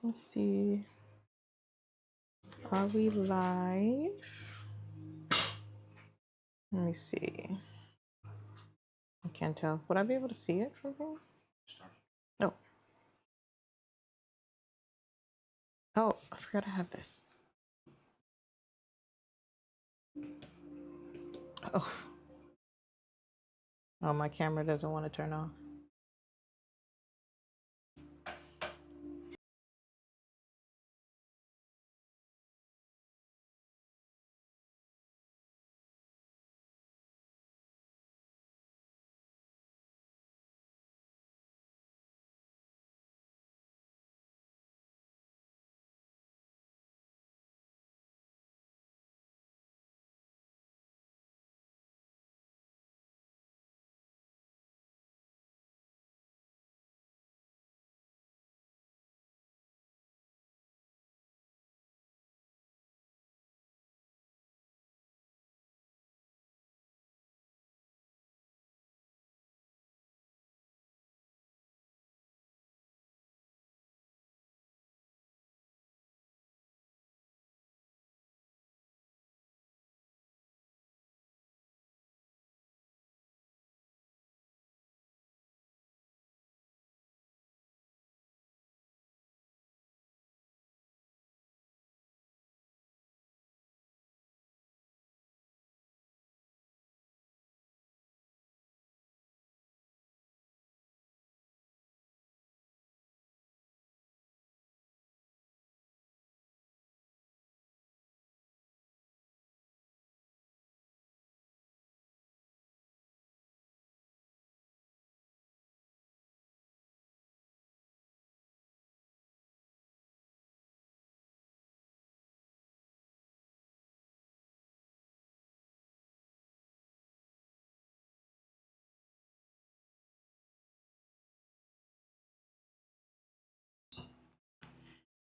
Let's see. Are we live? Let me see. I can't tell. Would I be able to see it from here? No. Oh, I forgot I have this. Oh. Oh, my camera doesn't want to turn off.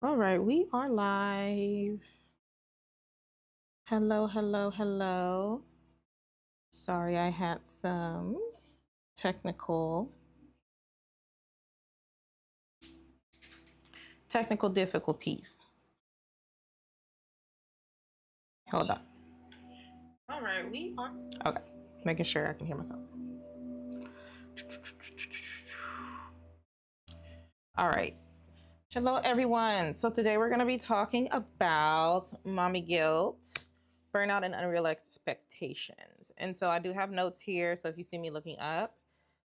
All right, we are live. Hello, hello, hello. Sorry, I had some technical difficulties. Hold on. All right, we are okay. Making sure I can hear myself. All right. Hello, everyone. So today we're going to be talking about mommy guilt, burnout, and unrealistic expectations. And so I do have notes here. So if you see me looking up,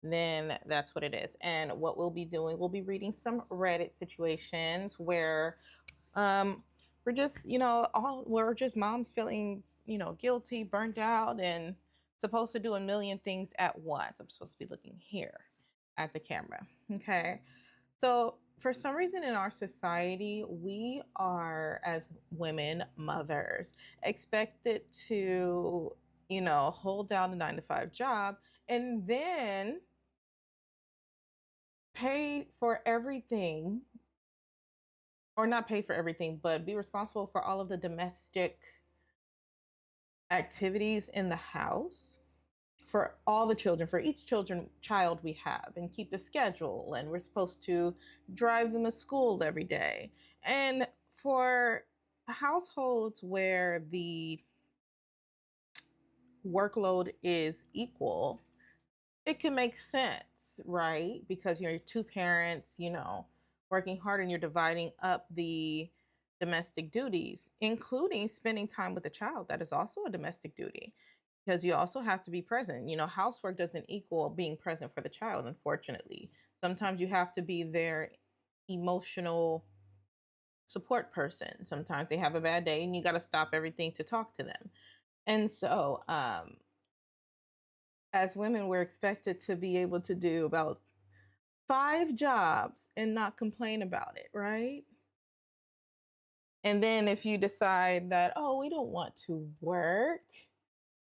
then that's what it is. And what we'll be doing, we'll be reading some Reddit situations where we're just, we're just moms feeling, guilty, burnt out, and supposed to do a million things at once. I'm supposed to be looking here at the camera. Okay. So, for some reason in our society, we are, as women, mothers, expected to, hold down a 9 to 5 job and then pay for everything, or not pay for everything, but be responsible for all of the domestic activities in the house for all the children, for each child we have, and keep the schedule, and we're supposed to drive them to school every day. And for households where the workload is equal, it can make sense, right? Because you're two parents, working hard, and you're dividing up the domestic duties, including spending time with the child. That is also a domestic duty, because you also have to be present. Housework doesn't equal being present for the child, unfortunately. Sometimes you have to be their emotional support person. Sometimes they have a bad day and you got to stop everything to talk to them. And so, as women, we're expected to be able to do about 5 jobs and not complain about it, right? And then if you decide that, oh, we don't want to work,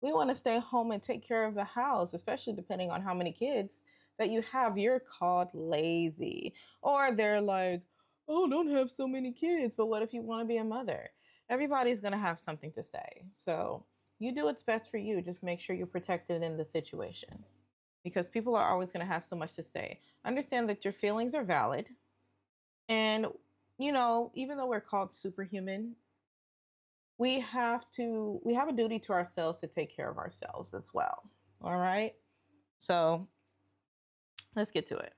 we want to stay home and take care of the house, especially depending on how many kids that you have, you're called lazy. Or they're like, oh, don't have so many kids. But what if you want to be a mother? Everybody's going to have something to say. So you do what's best for you. Just make sure you're protected in the situation, because people are always going to have so much to say. Understand that your feelings are valid, and you know, even though we're called superhuman, we have a duty to ourselves to take care of ourselves as well. All right. So let's get to it.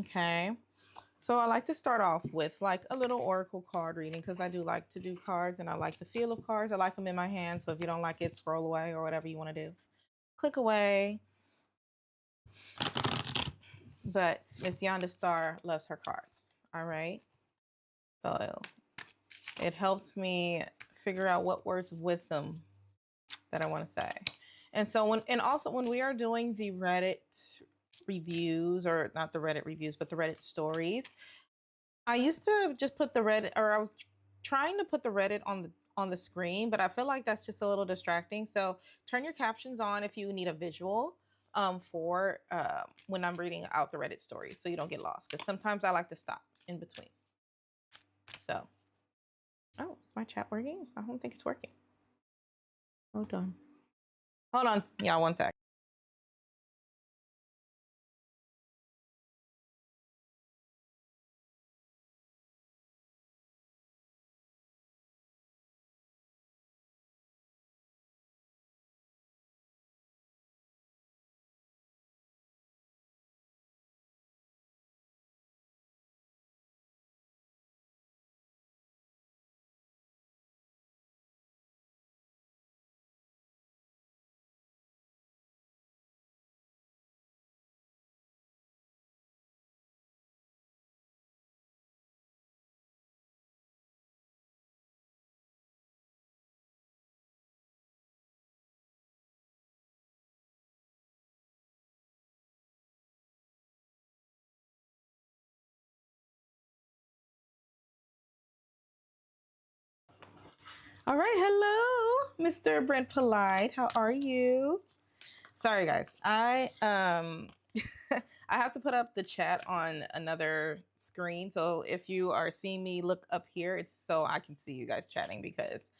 Okay. So I like to start off with like a little oracle card reading because I do like to do cards and I like the feel of cards. I like them in my hand. So if you don't like it, scroll away or whatever you want to do. Click away. But Miss Yonda Star loves her cards. All right. So it helps me figure out what words of wisdom that I want to say. And so and also when we are doing the Reddit reviews, or not the Reddit reviews, but the Reddit stories, I used to just put the Reddit, or I was trying to put the Reddit on the screen, but I feel like that's just a little distracting. So turn your captions on if you need a visual for when I'm reading out the Reddit stories, so you don't get lost. Because sometimes I like to stop in between. So, oh, is my chat working? I don't think it's working. Hold on. Hold on, yeah, one sec. All right, hello, Mr. Brent Polite. How are you? Sorry, guys. I have to put up the chat on another screen. So if you are seeing me look up here, it's so I can see you guys chatting because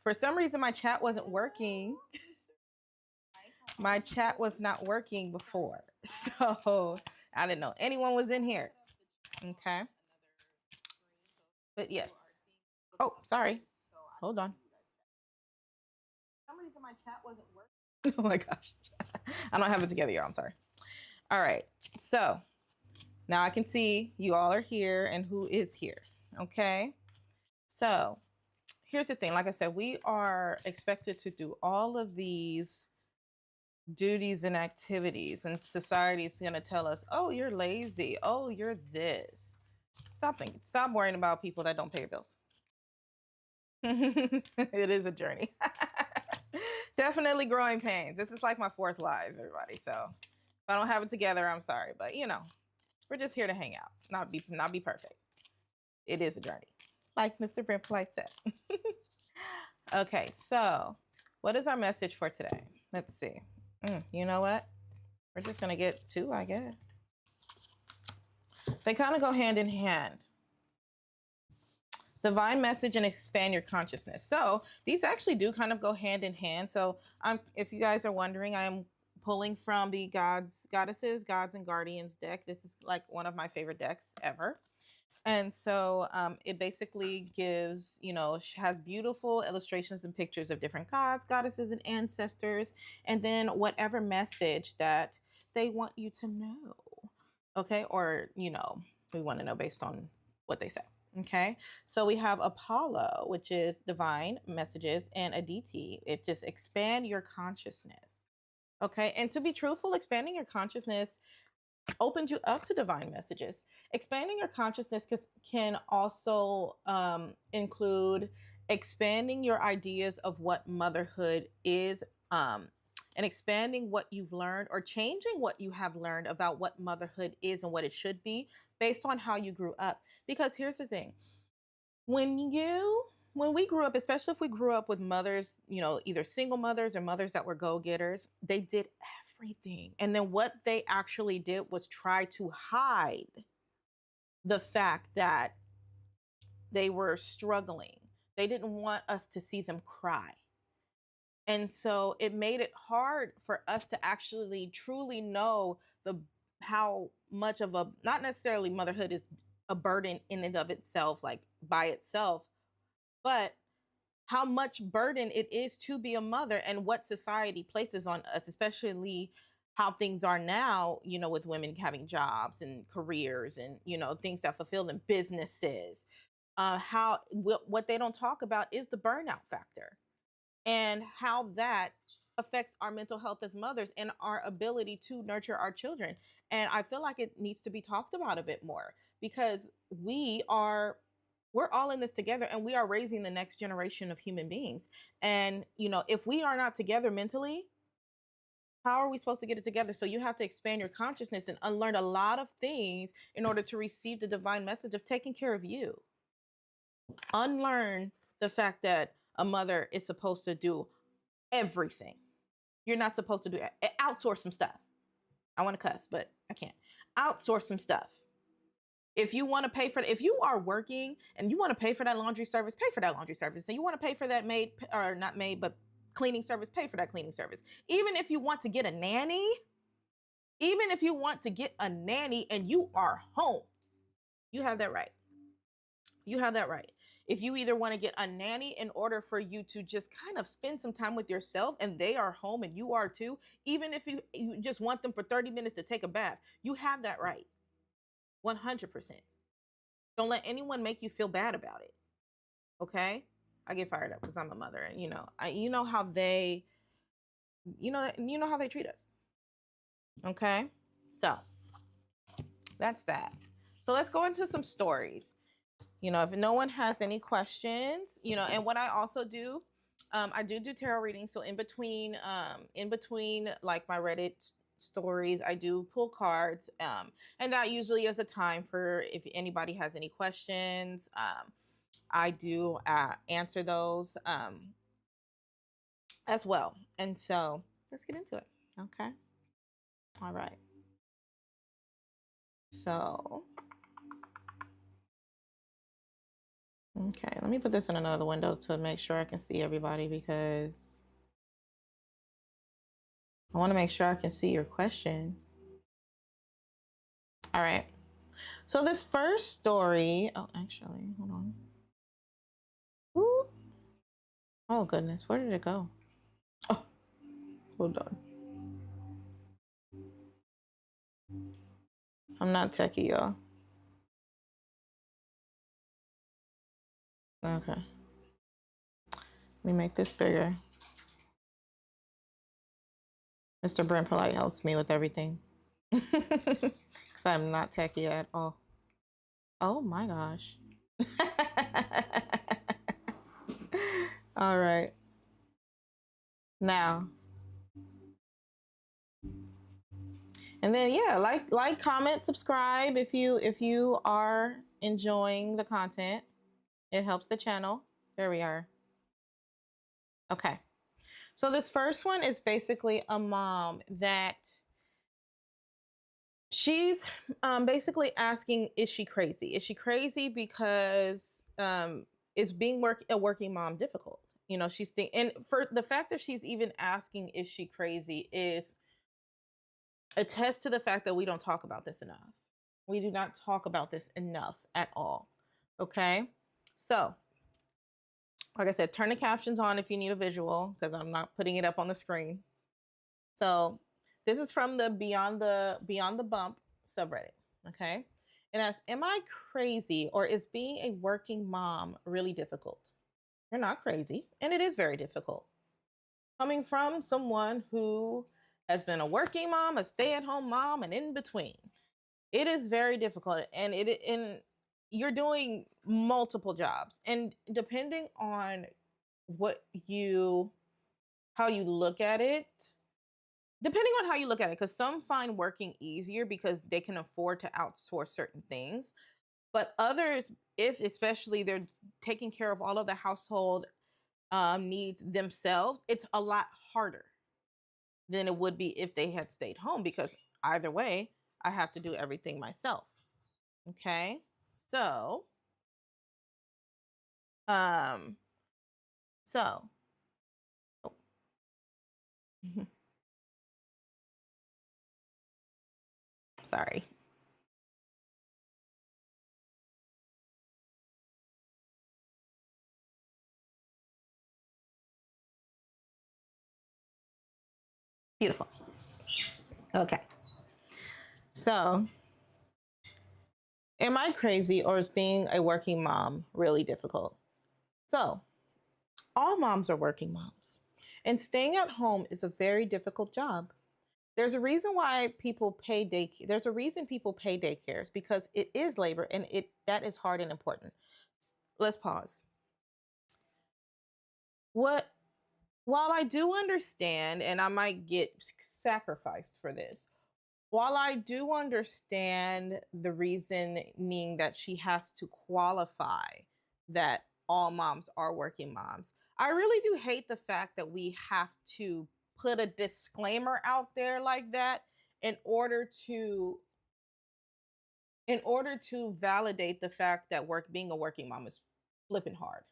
for some reason my chat wasn't working. My chat was not working before. So I didn't know anyone was in here. Okay. But yes. Oh, sorry. Hold on. For some reason my chat wasn't working. Oh my gosh. I don't have it together, y'all. I'm sorry. All right. So now I can see you all are here and who is here. Okay. So here's the thing. Like I said, we are expected to do all of these duties and activities, and society is going to tell us, oh, you're lazy. Oh, you're this. Stop worrying about people that don't pay your bills. It is a journey. Definitely growing pains. This is like my fourth live, everybody. So if I don't have it together, I'm sorry. But you know, we're just here to hang out, not be perfect. It is a journey, like Mr. Brent Polite said. Okay, so what is our message for today? Let's see. You know what? We're just gonna get two, I guess. They kind of go hand in hand. Divine message and expand your consciousness. So these actually do kind of go hand in hand. So if you guys are wondering, I am pulling from the goddesses, gods and guardians deck. This is like one of my favorite decks ever. And so it basically gives, you know, has beautiful illustrations and pictures of different gods, goddesses, and ancestors, and then whatever message that they want you to know. Okay. Or, you know, we want to know based on what they say. Okay. So we have Apollo, which is divine messages, and Aditi. It just expand your consciousness. Okay. And to be truthful, expanding your consciousness opens you up to divine messages. Expanding your consciousness can also include expanding your ideas of what motherhood is, and expanding what you've learned or changing what you have learned about what motherhood is and what it should be based on how you grew up. Because here's the thing, when we grew up, especially if we grew up with mothers, you know, either single mothers or mothers that were go-getters, they did everything. And then what they actually did was try to hide the fact that they were struggling. They didn't want us to see them cry. And so it made it hard for us to actually truly know the how much of a, not necessarily motherhood is a burden in and of itself, like by itself, but how much burden it is to be a mother and what society places on us, especially how things are now, you know, with women having jobs and careers and, you know, things that fulfill them, businesses. How what they don't talk about is the burnout factor and how that affects our mental health as mothers and our ability to nurture our children. And I feel like it needs to be talked about a bit more because we're all in this together and we are raising the next generation of human beings. And you know, if we are not together mentally, how are we supposed to get it together? So you have to expand your consciousness and unlearn a lot of things in order to receive the divine message of taking care of you. Unlearn the fact that a mother is supposed to do everything. You're not supposed to do it. Outsource some stuff. I want to cuss, but I can't. Outsource some stuff. If you want to pay for it, if you are working and you want to pay for that laundry service, pay for that laundry service. And you want to pay for that maid, or not maid, but cleaning service, pay for that cleaning service. Even if you want to get a nanny, even if you want to get a nanny and you are home, you have that right. You have that right. If you either want to get a nanny in order for you to just kind of spend some time with yourself and they are home and you are too, even if you just want them for 30 minutes to take a bath, you have that right. 100%. Don't let anyone make you feel bad about it. Okay? I get fired up because I'm a mother and you know how they how they treat us. Okay? So, that's that. So let's go into some stories. You know, if no one has any questions, you know, and what I also do, I do tarot readings. So in between like my Reddit stories, I do pull cards, and that usually is a time for if anybody has any questions. I do answer those as well. And so let's get into it. Okay. All right. So, okay, let me put this in another window to make sure I can see everybody because I want to make sure I can see your questions. All right. So this first story, oh, actually, hold on. Ooh. Oh, goodness. Where did it go? Oh, hold on. I'm not techie, y'all. Okay. Let me make this bigger. Mr. Brent Polite helps me with everything. Because I'm not techie at all. Oh my gosh. All right. Now. And then yeah, like, comment, subscribe if you are enjoying the content. It helps the channel. There we are. Okay. So this first one is basically a mom that she's basically asking, is she crazy? Is she crazy because is being a working mom difficult? You know, she's and for the fact that she's even asking, is she crazy, is attest to the fact that we don't talk about this enough. We do not talk about this enough at all. Okay. So, like I said, turn the captions on if you need a visual because I'm not putting it up on the screen. So, this is from the Beyond the Bump subreddit. Okay. It asks, am I crazy or is being a working mom really difficult? You're not crazy. And it is very difficult. Coming from someone who has been a working mom, a stay-at-home mom, and in between. It is very difficult. And you're doing multiple jobs. And depending on how you look at it, because some find working easier because they can afford to outsource certain things. But others, if especially they're taking care of all of the household needs themselves, it's a lot harder than it would be if they had stayed home because either way, I have to do everything myself. Okay. So, um, so, oh. Sorry. Beautiful. Okay. So, am I crazy or is being a working mom really difficult? So, all moms are working moms, and staying at home is a very difficult job. There's a reason why people pay daycare. There's a reason people pay daycares because it is labor and it that is hard and important. Let's pause. What While I do understand, and I might get sacrificed for this, while I do understand the reasoning that she has to qualify that all moms are working moms, I really do hate the fact that we have to put a disclaimer out there like that in order to validate the fact that being a working mom is flipping hard.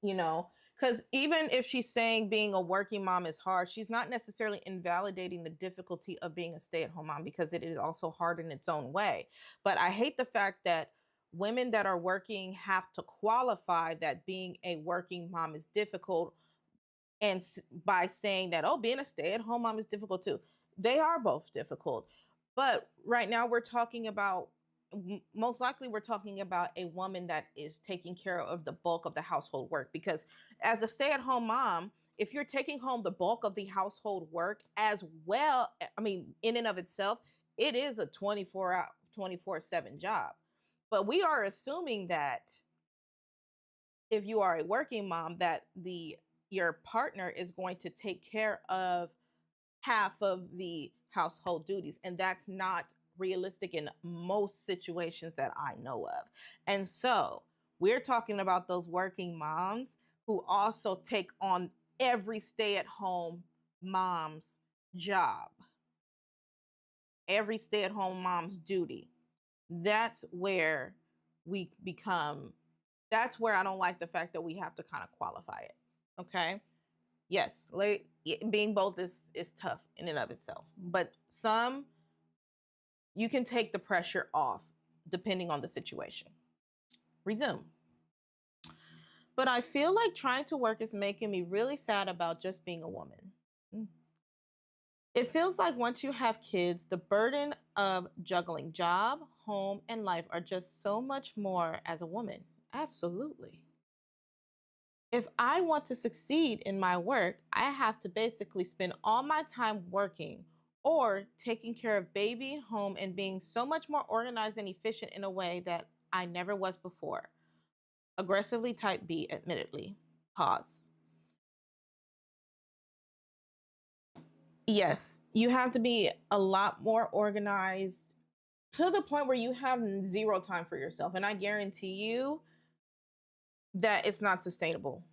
You know, because even if she's saying being a working mom is hard, she's not necessarily invalidating the difficulty of being a stay-at-home mom because it is also hard in its own way. But I hate the fact that women that are working have to qualify that being a working mom is difficult, and by saying that, oh, being a stay-at-home mom is difficult too. They are both difficult, but right now we're talking about, most likely we're talking about a woman that is taking care of the bulk of the household work, because as a stay-at-home mom, if you're taking home the bulk of the household work as well, I mean, in and of itself, it is a 24/7 job. But we are assuming that if you are a working mom, that the your partner is going to take care of half of the household duties, and that's not realistic in most situations that I know of. And so we're talking about those working moms who also take on every stay-at-home mom's job, every stay-at-home mom's duty. That's where we become that's where I don't like the fact that we have to kind of qualify it. Okay. Yes, being both is tough in and of itself, but some you can take the pressure off depending on the situation. Resume. But I feel like trying to work is making me really sad about just being a woman. It feels like once you have kids, the burden of juggling job, home, and life are just so much more as a woman. Absolutely. If I want to succeed in my work, I have to basically spend all my time working or taking care of baby, home, and being so much more organized and efficient in a way that I never was before. Aggressively type B, admittedly. Pause. Yes, you have to be a lot more organized to the point where you have zero time for yourself. And I guarantee you that it's not sustainable.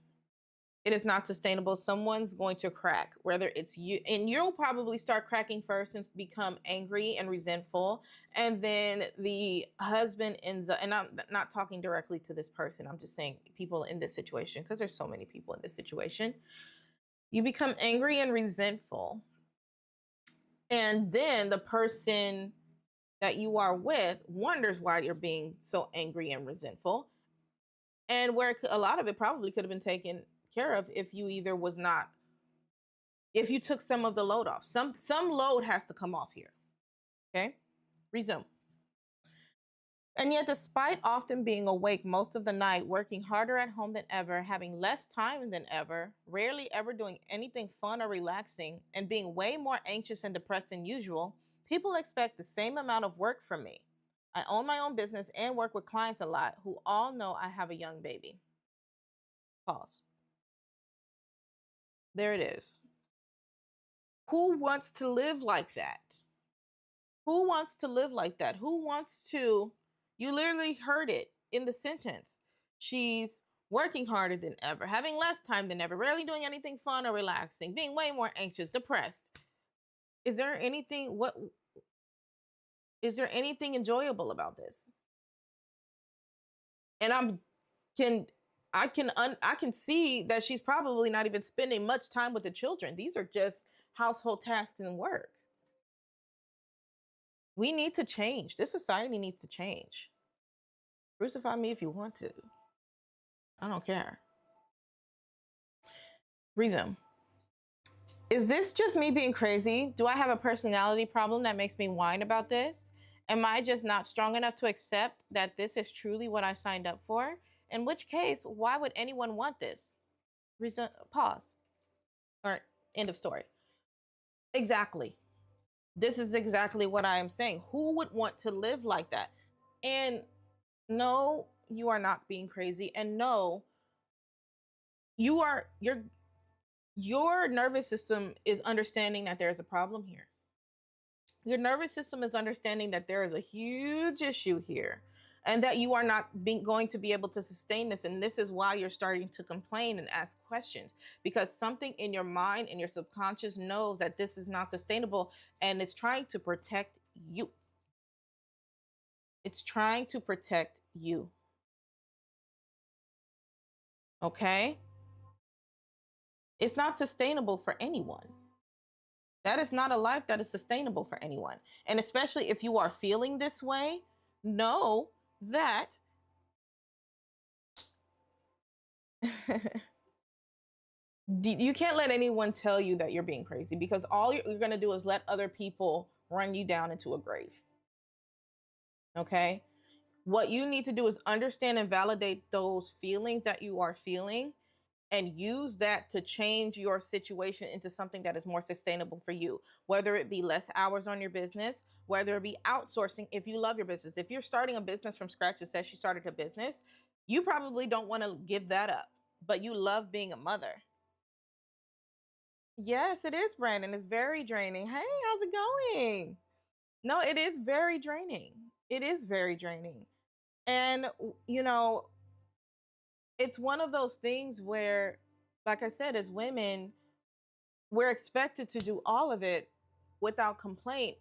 It is not sustainable. Someone's going to crack, whether it's you, and you'll probably start cracking first and become angry and resentful. And then the husband ends up, and I'm not talking directly to this person, I'm just saying people in this situation, because there's so many people in this situation. You become angry and resentful. And then the person that you are with wonders why you're being so angry and resentful. And where a lot of it probably could have been taken care of if you either was not, if you took some of the load off. Some load has to come off here. Okay? Resume. And yet, despite often being awake most of the night, working harder at home than ever, having less time than ever, rarely ever doing anything fun or relaxing, and being way more anxious and depressed than usual, people expect the same amount of work from me. I own my own business and work with clients a lot who all know I have a young baby. Pause. There it is. Who wants to live like that? Who wants to live like that? Who wants to? You literally heard it in the sentence. She's working harder than ever, having less time than ever, rarely doing anything fun or relaxing, being way more anxious, depressed. Is there anything enjoyable about this? And I can see that she's probably not even spending much time with the children. These are just household tasks and work. We need to change. This society needs to change. Crucify me if you want to. I don't care. Resume. Is this just me being crazy? Do I have a personality problem that makes me whine about this? Am I just not strong enough to accept that this is truly what I signed up for? In which case, why would anyone want this? Pause. Or end of story. Exactly. This is exactly what I am saying. Who would want to live like that? And no, you are not being crazy. And no, you are your nervous system is understanding that there's a problem here. Your nervous system is understanding that there is a huge issue here and that you are not going to be able to sustain this. And this is why you're starting to complain and ask questions, because something in your mind and your subconscious knows that this is not sustainable and it's trying to protect you. It's trying to protect you. Okay? It's not sustainable for anyone. That is not a life that is sustainable for anyone. And especially if you are feeling this way, know that you can't let anyone tell you that you're being crazy, because all you're going to do is let other people run you down into a grave. Okay? What you need to do is understand and validate those feelings that you are feeling and use that to change your situation into something that is more sustainable for you, whether it be less hours on your business, whether it be outsourcing. If you love your business, if you're starting a business from scratch, it says she started a business, you probably don't want to give that up, but you love being a mother. Yes, it is, Brandon. It's very draining. Hey, how's it going? No, it is very draining. It is very draining. And, you know, it's one of those things where, like I said, as women, we're expected to do all of it without complaint,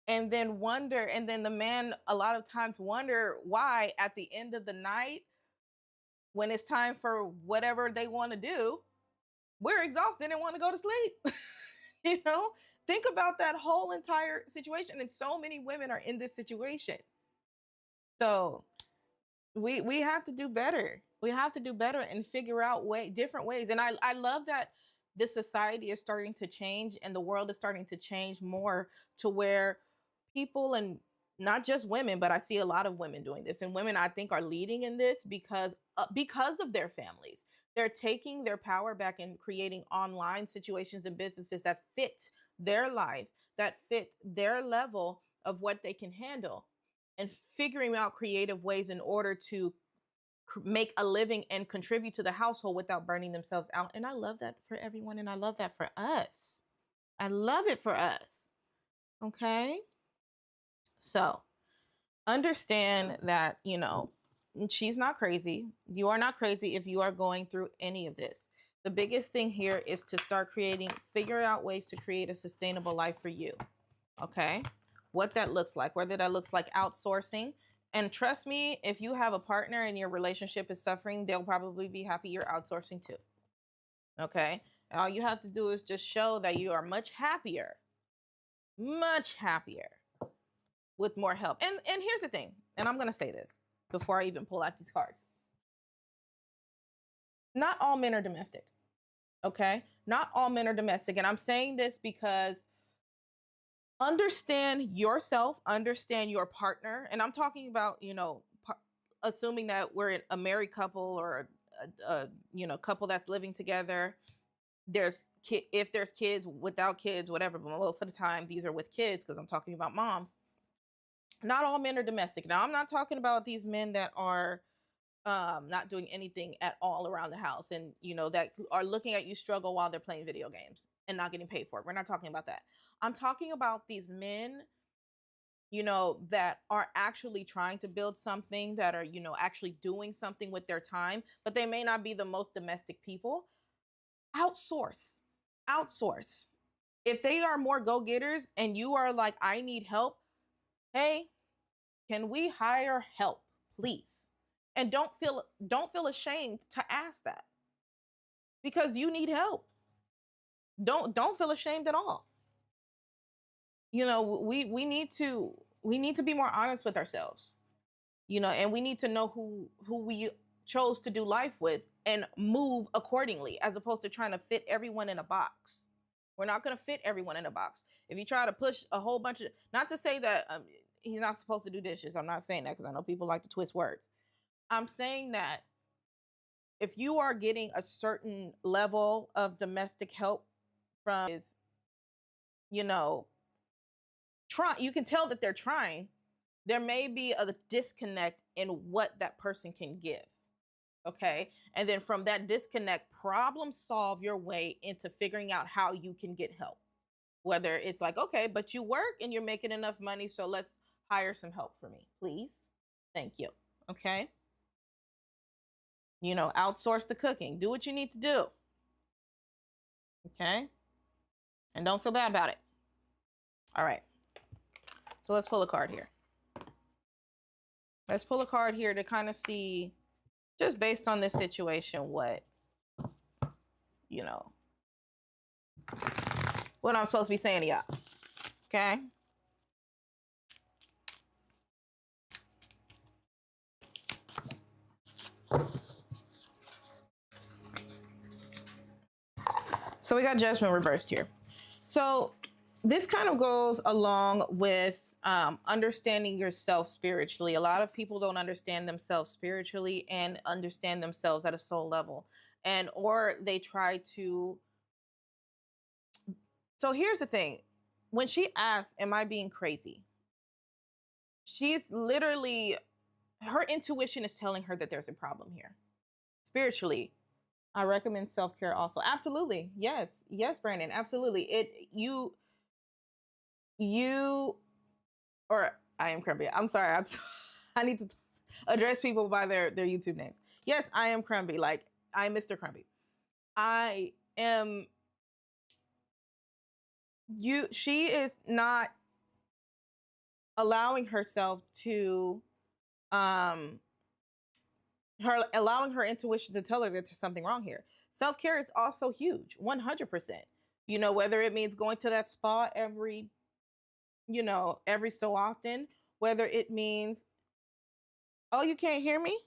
and then wonder, and then the man a lot of times wonder why at the end of the night, when it's time for whatever they want to do, we're exhausted and want to go to sleep. You know, think about that whole entire situation, and so many women are in this situation. So we have to do better. We have to do better and figure out different ways. And I love that this society is starting to change and the world is starting to change more to where people, and not just women, but I see a lot of women doing this, and women I think are leading in this because of their families. They're taking their power back and creating online situations and businesses that fit their life, that fit their level of what they can handle, and figuring out creative ways in order to make a living and contribute to the household without burning themselves out. And I love that for everyone. And I love that for us. I love it for us. Okay. So understand that, she's not crazy. You are not crazy if you are going through any of this. The biggest thing here is to start figure out ways to create a sustainable life for you. Okay. What that looks like, whether that looks like outsourcing. And trust me, if you have a partner and your relationship is suffering, they'll probably be happy you're outsourcing too. Okay. All you have to do is just show that you are much happier with more help. And here's the thing, and I'm going to say this before I even pull out these cards. Not all men are domestic. Okay? Not all men are domestic. And I'm saying this because understand yourself, understand your partner. And I'm talking about, assuming that we're a married couple or a couple that's living together. If there's kids, without kids, whatever, but most of the time these are with kids because I'm talking about moms. Not all men are domestic. Now, I'm not talking about these men that are not doing anything at all around the house, and that are looking at you struggle while they're playing video games and not getting paid for it. We're not talking about that. I'm talking about these men, that are actually trying to build something, that are, actually doing something with their time, but they may not be the most domestic people. Outsource. Outsource. If they are more go-getters and you are like, I need help, hey, can we hire help, please? And don't feel ashamed to ask that, because you need help. Don't feel ashamed at all. We need to be more honest with ourselves. And we need to know who we chose to do life with and move accordingly, as opposed to trying to fit everyone in a box. We're not going to fit everyone in a box. If you try to push a whole bunch of, not to say that he's not supposed to do dishes. I'm not saying that because I know people like to twist words. I'm saying that if you are getting a certain level of domestic help from is, you know, you can tell that they're trying. There may be a disconnect in what that person can give. Okay. And then from that disconnect, problem solve your way into figuring out how you can get help. Whether it's like, okay, but you work and you're making enough money, so let's hire some help for me, please. Thank you. Okay. You know, outsource the cooking. Do what you need to do. Okay. And don't feel bad about it. All right. So let's pull a card here. Let's pull a card here to kind of see, just based on this situation, what, you know, what I'm supposed to be saying to y'all. Okay. So we got Judgment reversed here. So this kind of goes along with understanding yourself spiritually. A lot of people don't understand themselves spiritually and understand themselves at a soul level. And or they try to. So here's the thing. When she asks, am I being crazy? She's literally, her intuition is telling her that there's a problem here. Spiritually, I recommend self-care also. Absolutely. Yes. Yes, Brandon. Absolutely. Or I am Crumbly. I'm sorry. I need to address people by their YouTube names. Yes, I am Crumbly. Like, I am Mr. Crumbly. I am she is not allowing herself to allowing her intuition to tell her that there's something wrong here. Self-care is also huge, 100%. You know, whether it means going to that spa every so often, whether it means, oh, you can't hear me?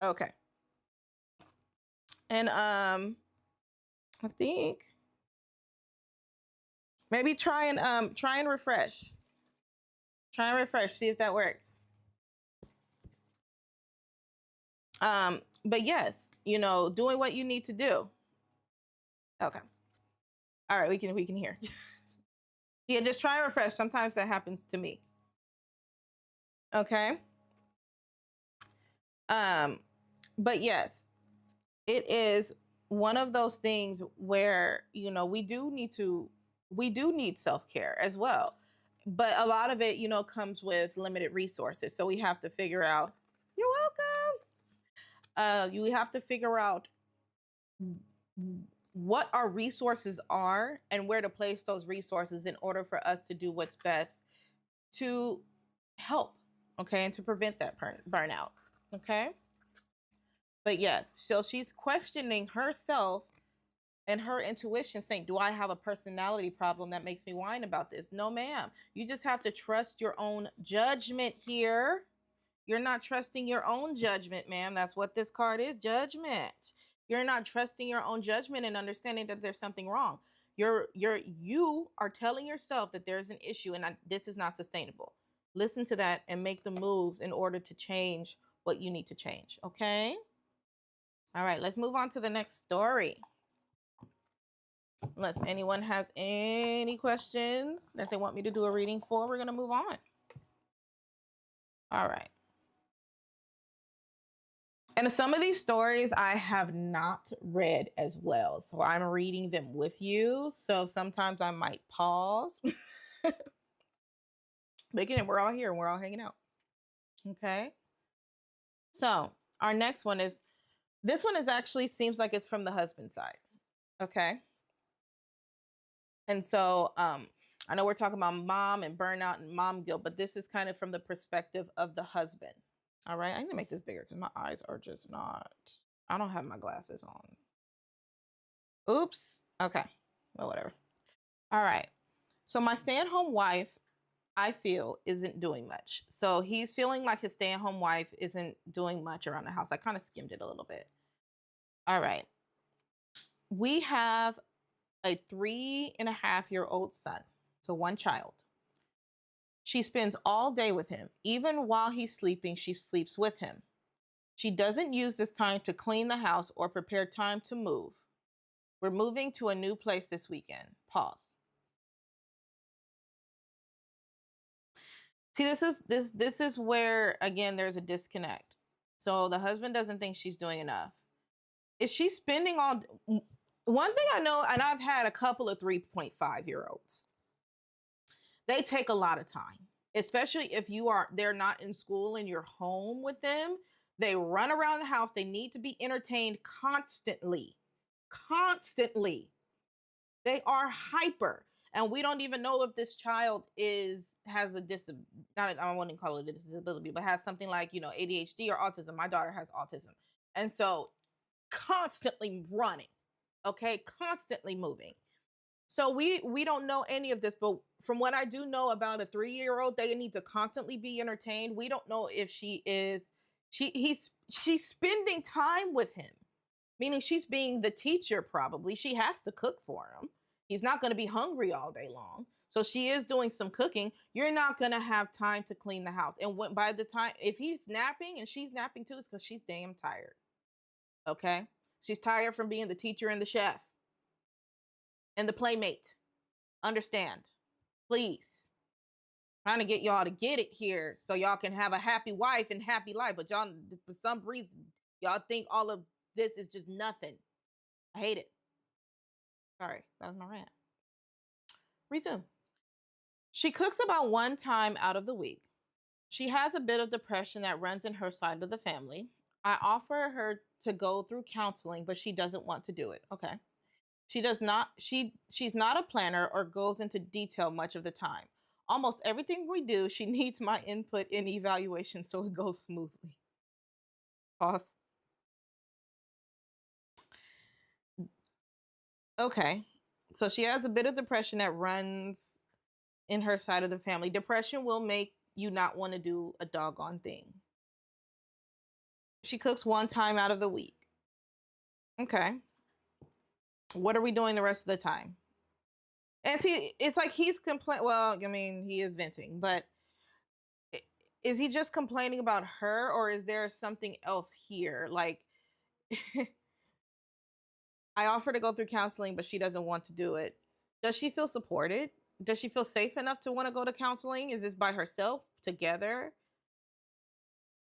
Okay. And I think maybe try and refresh. Try and refresh, see if that works. But yes, you know, doing what you need to do. Okay. All right, we can hear. Yeah, just try and refresh. Sometimes that happens to me. Okay. But yes, it is one of those things where, you know, we do need self-care as well. But a lot of it, you know, comes with limited resources. So we have to figure out, you're welcome. You have to figure out what our resources are and where to place those resources in order for us to do what's best to help, okay, and to prevent that burnout, okay? But yes, so she's questioning herself and her intuition, saying, do I have a personality problem that makes me whine about this? No, ma'am. You just have to trust your own judgment here. You're not trusting your own judgment, ma'am. That's what this card is, judgment. You're not trusting your own judgment and understanding that there's something wrong. You are telling yourself that there's an issue and this is not sustainable. Listen to that and make the moves in order to change what you need to change, okay? All right, let's move on to the next story. Unless anyone has any questions that they want me to do a reading for, we're going to move on. All right. And some of these stories I have not read as well. So I'm reading them with you. So sometimes I might pause. We're all here and we're all hanging out. Okay. So our next one is, this one is actually seems like it's from the husband side. Okay. And so I know we're talking about mom and burnout and mom guilt, but this is kind of from the perspective of the husband. All right. I need to make this bigger because my eyes are just not, I don't have my glasses on. Oops. Okay. Well, whatever. All right. So my stay-at-home wife, I feel, isn't doing much. So he's feeling like his stay-at-home wife isn't doing much around the house. I kind of skimmed it a little bit. All right. We have a 3.5-year-old son, so one child. She spends all day with him. Even while he's sleeping, she sleeps with him. She doesn't use this time to clean the house or prepare time to move. We're moving to a new place this weekend. Pause. See, this is where, again, there's a disconnect. So the husband doesn't think she's doing enough. Is she spending all... One thing I know, and I've had a couple of 3.5-year-olds, they take a lot of time, especially if they're not in school and you're home with them. They run around the house. They need to be entertained constantly. Constantly. They are hyper. And we don't even know if this child has a I wouldn't call it a disability, but has something like, ADHD or autism. My daughter has autism. And so constantly running, okay? Constantly moving. So we don't know any of this, but from what I do know about a 3-year-old, they need to constantly be entertained. We don't know if she's spending time with him, meaning she's being the teacher. Probably she has to cook for him. He's not going to be hungry all day long. So she is doing some cooking. You're not going to have time to clean the house. And by the time, if he's napping and she's napping too, it's because she's damn tired. Okay? She's tired from being the teacher and the chef and the playmate. Understand, please. Trying to get y'all to get it here so y'all can have a happy wife and happy life. But y'all, for some reason, y'all think all of this is just nothing. I hate it. Sorry, that was my rant. Resume. She cooks about one time out of the week. She has a bit of depression that runs in her side of the family. I offer her to go through counseling, but she doesn't want to do it. Okay. She's not a planner or goes into detail much of the time. Almost everything we do, she needs my input and evaluation so it goes smoothly. Pause. Okay. So she has a bit of depression that runs in her side of the family. Depression will make you not want to do a doggone thing. She cooks one time out of the week. Okay. What are we doing the rest of the time? And see, it's like he's well, I mean, he is venting, but is he just complaining about her, or is there something else here? Like, I offer to go through counseling, but she doesn't want to do it. Does she feel supported? Does she feel safe enough to want to go to counseling? Is this by herself, together?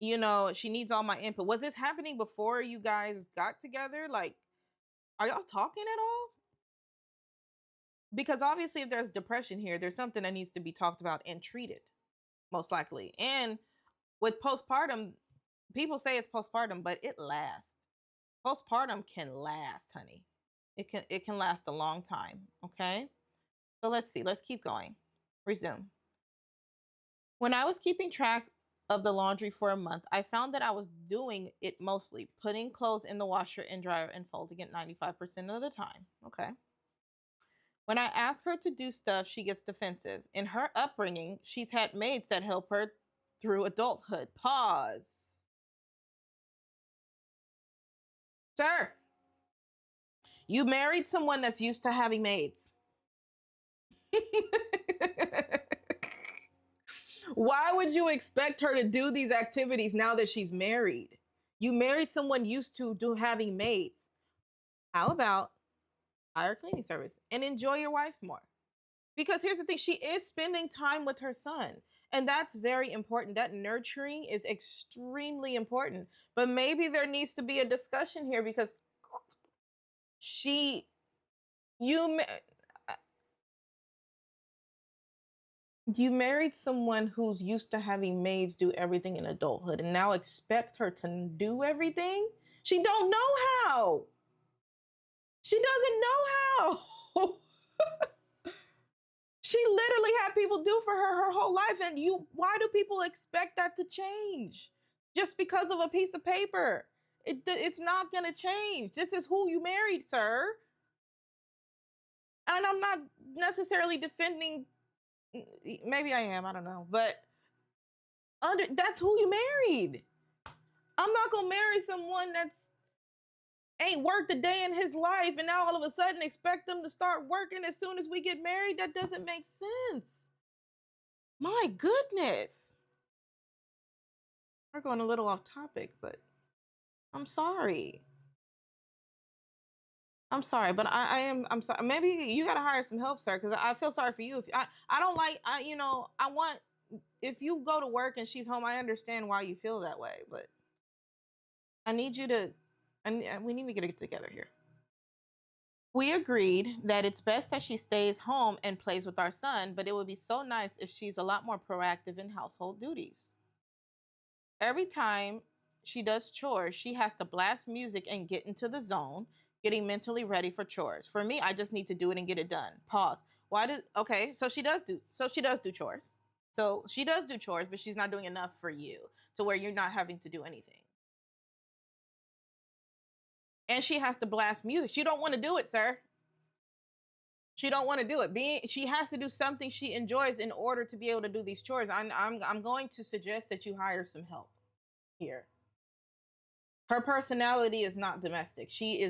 She needs all my input. Was this happening before you guys got together? Like, are y'all talking at all? Because obviously if there's depression here, there's something that needs to be talked about and treated, most likely. And with postpartum, people say it's postpartum, but it lasts. Postpartum can last, honey. It can last a long time, okay? So let's see. Let's keep going. Resume. When I was keeping track of the laundry for a month, I found that I was doing it mostly, putting clothes in the washer and dryer and folding it 95% of the time. Okay. When I ask her to do stuff, she gets defensive. In her upbringing, she's had maids that help her through adulthood. Pause. Sir, you married someone that's used to having maids. Why would you expect her to do these activities now that she's married? You married someone used to having maids. How about hire a cleaning service and enjoy your wife more? Because here's the thing, she is spending time with her son. And that's very important. That nurturing is extremely important. But maybe there needs to be a discussion here because you married someone who's used to having maids do everything in adulthood and now expect her to do everything? She don't know how. She doesn't know how. She literally had people do for her whole life. And why do people expect that to change? Just because of a piece of paper. It's not going to change. This is who you married, sir. And I'm not necessarily defending, maybe I am, I don't know. But that's who you married. I'm not going to marry someone that's ain't worked a day in his life, and now all of a sudden expect him to start working as soon as we get married? That doesn't make sense. My goodness. We're going a little off topic, but I'm sorry. I'm sorry, but I'm sorry. Maybe you got to hire some help, sir, because I feel sorry for you. If I don't like, I want, if you go to work and she's home, I understand why you feel that way, but I need you to, and we need to get it together here. We agreed that it's best that she stays home and plays with our son, but it would be so nice if she's a lot more proactive in household duties. Every time she does chores, she has to blast music and get into the zone, getting mentally ready for chores. For me, I just need to do it and get it done. Pause. Okay, so she does do chores. So she does do chores, but she's not doing enough for you to where you're not having to do anything. And she has to blast music. She don't want to do it, sir. She don't want to do it. She has to do something she enjoys in order to be able to do these chores. I'm going to suggest that you hire some help here. Her personality is not domestic. She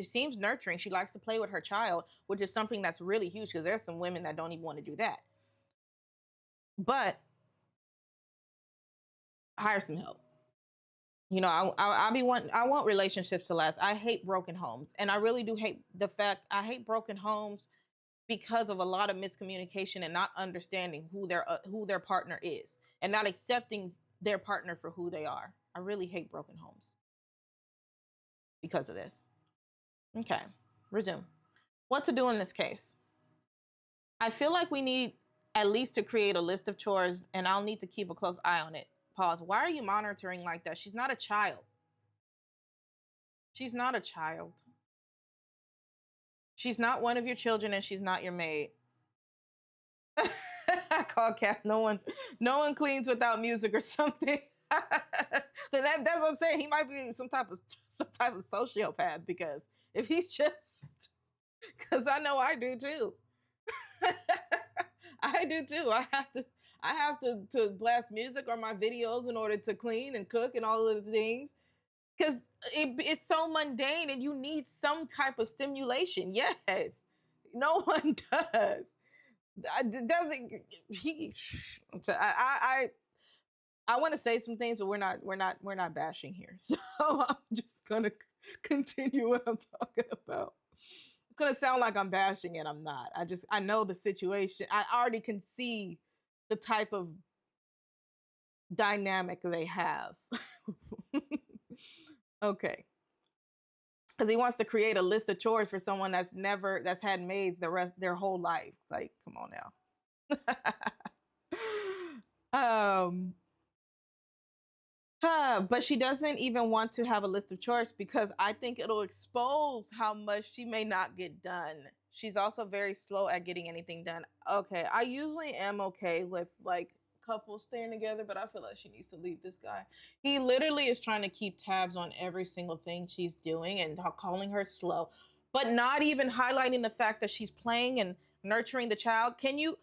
seems nurturing. She likes to play with her child, which is something that's really huge because there's some women that don't even want to do that. But hire some help. I want relationships to last. I hate broken homes, and I really do hate I hate broken homes because of a lot of miscommunication and not understanding who their partner is and not accepting their partner for who they are. I really hate broken homes because of this. Okay, resume. What to do in this case? I feel like we need at least to create a list of chores, and I'll need to keep a close eye on it. Pause. Why are you monitoring like that? She's not a child. She's not a child. She's not one of your children, and she's not your maid. I call Cat. No one cleans without music or something. That's what I'm saying. He might be some type of sociopath, because if he's just, because I know I do too. I do too. I have to blast music or my videos in order to clean and cook and all of the things, because it's so mundane and you need some type of stimulation. Yes, no one does. I want to say some things, but we're not bashing here. So I'm just gonna continue what I'm talking about. It's gonna sound like I'm bashing and I'm not. I know the situation. I already can see the type of dynamic they have. Okay. Because he wants to create a list of chores for someone that's had maids their whole life. Like, come on now. But she doesn't even want to have a list of chores because I think it'll expose how much she may not get done. She's also very slow at getting anything done. Okay, I usually am okay with like couples staying together, but I feel like she needs to leave this guy. He literally is trying to keep tabs on every single thing she's doing and calling her slow, but not even highlighting the fact that she's playing and nurturing the child. Can you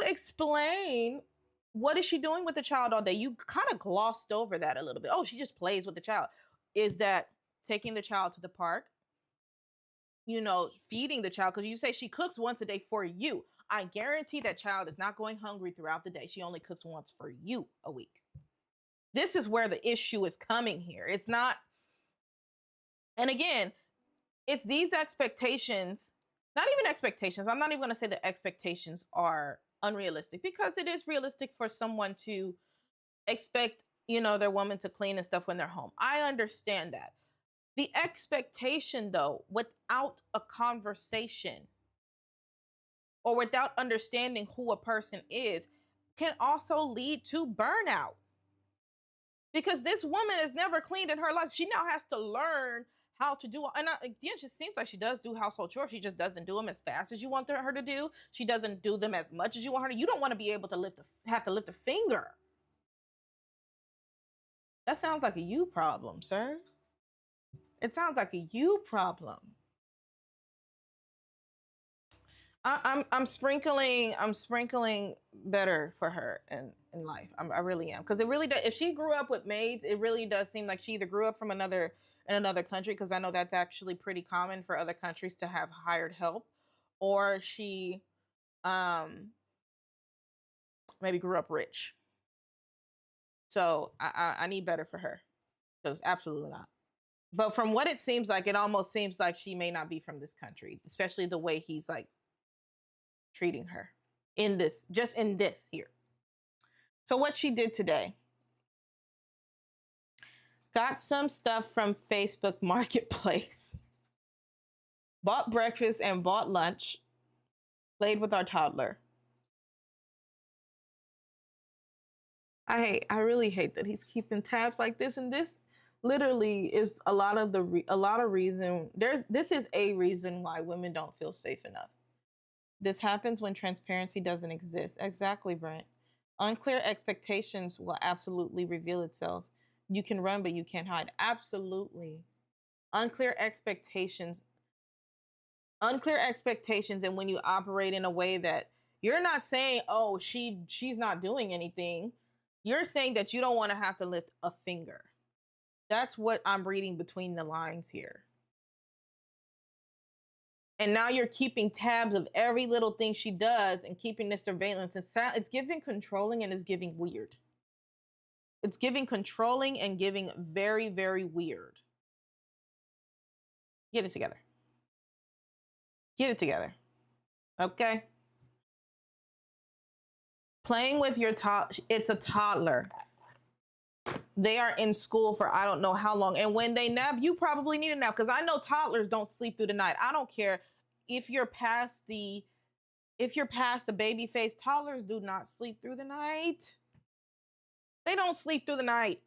explain what is she doing with the child all day? You kind of glossed over that a little bit. Oh, she just plays with the child. Is that taking the child to the park? Feeding the child, because you say she cooks once a day for you. I guarantee that child is not going hungry throughout the day. She only cooks once for you a week. This is where the issue is coming here. It's not, and again, it's these expectations, not even expectations. I'm not even going to say that expectations are unrealistic, because it is realistic for someone to expect, their woman to clean and stuff when they're home. I understand that. The expectation, though, without a conversation or without understanding who a person is, can also lead to burnout. Because this woman has never cleaned in her life. She now has to learn how to do, and again, she seems like she does do household chores. She just doesn't do them as fast as you want her to do. She doesn't do them as much as you want her to. You don't want to be able to have to lift a finger. That sounds like a you problem, sir. It sounds like a you problem. I'm sprinkling better for her in life. I really am, because it really does. If she grew up with maids, it really does seem like she either grew up from another in another country, because I know that's actually pretty common for other countries to have hired help, or she maybe grew up rich. So I need better for her, because absolutely not. But from what it seems like, it almost seems like she may not be from this country, especially the way he's like treating her in this, just in this here. So what she did today, got some stuff from Facebook Marketplace, bought breakfast and bought lunch, played with our toddler. I really hate that he's keeping tabs like this, and this literally is a lot of reason. This is a reason why women don't feel safe enough. This happens when transparency doesn't exist. Exactly, Brent. Unclear expectations will absolutely reveal itself. You can run, but you can't hide. Absolutely. Unclear expectations. Unclear expectations, and when you operate in a way that you're not saying, oh, she's not doing anything. You're saying that you don't want to have to lift a finger. That's what I'm reading between the lines here. And now you're keeping tabs of every little thing she does and keeping this surveillance. It's giving controlling, and it's giving weird. It's giving controlling and giving very, very weird. Get it together. Get it together. Okay? Playing with your it's a toddler. They are in school for I don't know how long. And when they nap, you probably need a nap, because I know toddlers don't sleep through the night. I don't care if you're past the baby phase. Toddlers do not sleep through the night. They don't sleep through the night.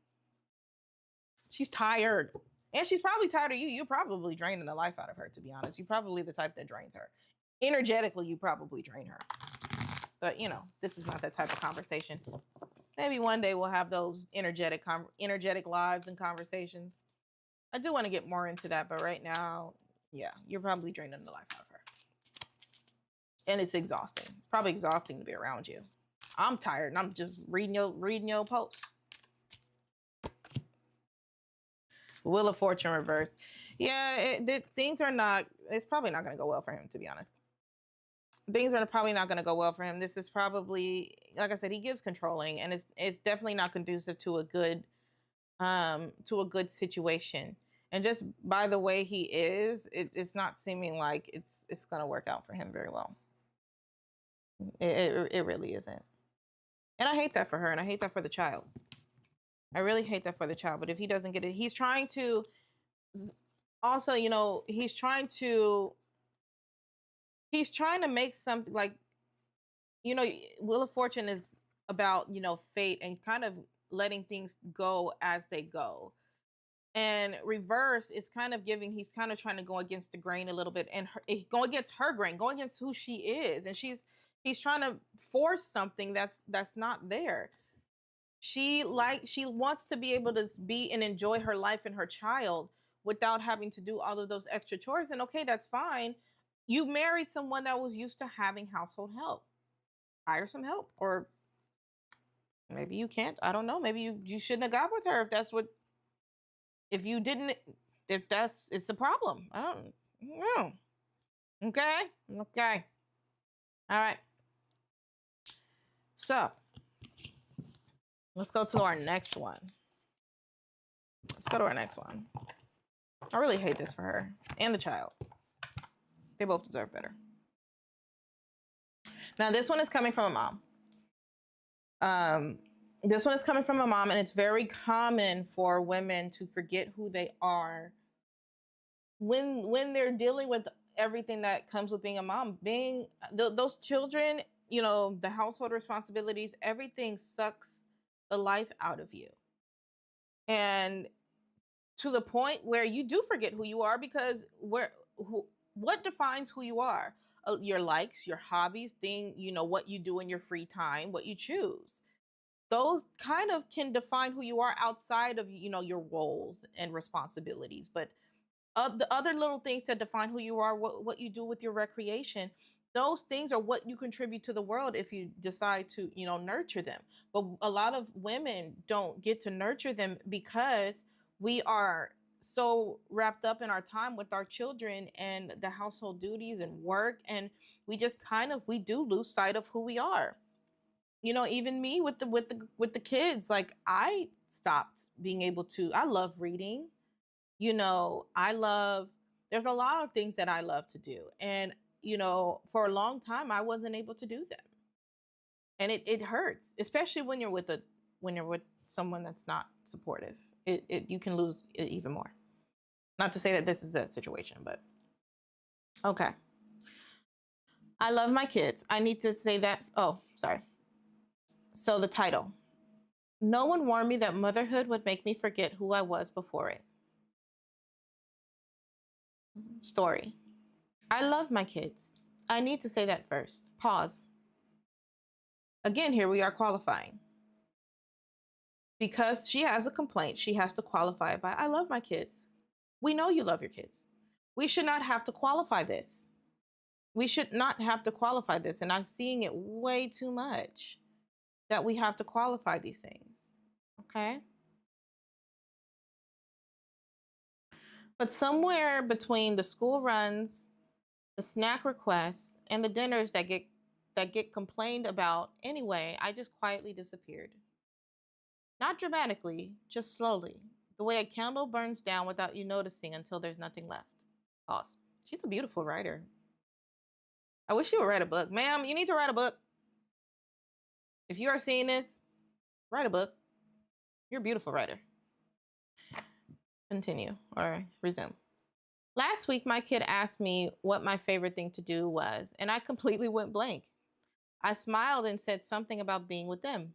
She's tired. And she's probably tired of you. You're probably draining the life out of her, to be honest. You're probably the type that drains her. Energetically, you probably drain her. But, this is not that type of conversation. Maybe one day we'll have those energetic lives and conversations. I do want to get more into that, but right now, yeah, you're probably draining the life out of her. And it's exhausting. It's probably exhausting to be around you. I'm tired, and I'm just reading your posts. Wheel of Fortune reversed. Yeah, things are not. It's probably not going to go well for him, to be honest. Things are probably not going to go well for him. This is probably, like I said, he gives controlling, and it's definitely not conducive to a good situation. And just by the way he is, it's not seeming like it's going to work out for him very well. It really isn't. And I hate that for her, and I hate that for the child. I really hate that for the child. But if he doesn't get it, he's trying to also, he's trying to make something like, Wheel of Fortune is about, fate and kind of letting things go as they go. And reverse is kind of he's kind of trying to go against the grain a little bit, and go against her grain, go against who she is. And he's trying to force something that's not there. She wants to be able to be and enjoy her life and her child without having to do all of those extra chores. And okay, that's fine. You married someone that was used to having household help. Hire some help. Or maybe you can't. I don't know. Maybe you shouldn't have got with her if it's a problem. I don't know. Okay. All right. So let's go to our next one. I really hate this for her and the child. They both deserve better. Now, this one is coming from a mom. This one is coming from a mom, and it's very common for women to forget who they are when they're dealing with everything that comes with being a mom. Being those children, the household responsibilities, everything sucks the life out of you. And to the point where you do forget who you are, because what defines who you are? Your likes, your hobbies, what you do in your free time, what you choose. Those kind of can define who you are outside of, your roles and responsibilities. But the other little things that define who you are, what you do with your recreation, those things are what you contribute to the world if you decide to, nurture them. But a lot of women don't get to nurture them because we are so wrapped up in our time with our children and the household duties and work, and we just kind of we do lose sight of who we are. You know, even me with the kids, like I stopped being able to. I love reading. You know, I love. There's a lot of things that I love to do, and you know, for a long time I wasn't able to do them, and it hurts, especially when you're with someone that's not supportive. It you can lose it even more. Not to say that this is a situation, but okay. I love my kids. I need to say that. Oh, sorry. So the title. No one warned me that motherhood would make me forget who I was before it. Story. I love my kids. I need to say that first. Pause. Again, here we are qualifying. Because she has a complaint, she has to qualify it by I love my kids. We know you love your kids. We should not have to qualify this. We should not have to qualify this. And I'm seeing it way too much that we have to qualify these things. Okay. But somewhere between the school runs, the snack requests, and the dinners that get complained about anyway, I just quietly disappeared. Not dramatically, just slowly. The way a candle burns down without you noticing until there's nothing left. Pause. She's a beautiful writer. I wish she would write a book. Ma'am, you need to write a book. If you are seeing this, write a book. You're a beautiful writer. Continue or resume. Last week, my kid asked me what my favorite thing to do was, and I completely went blank. I smiled and said something about being with them.